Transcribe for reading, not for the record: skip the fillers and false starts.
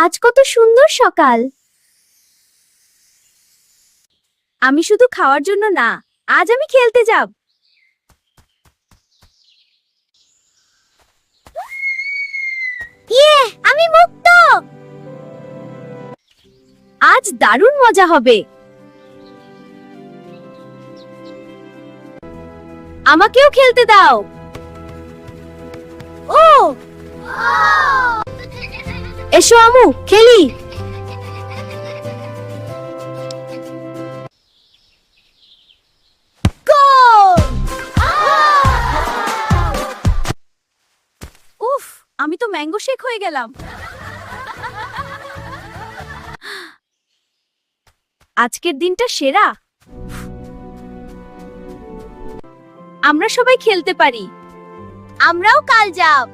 আজ কত সুন্দর সকাল। আমি শুধু খাওয়ার জন্য না, আজ আমি খেলতে যাব। ইয়ে, আমি মুক্ত। আজ দারুণ মজা হবে। আমাকেও খেলতে দাও। ও, এসো আমু, খেলি। উফ, আমি তো ম্যাঙ্গো শেক হয়ে গেলাম। আজকের দিনটা সেরা। আমরা সবাই খেলতে পারি। আমরাও কাল যাব।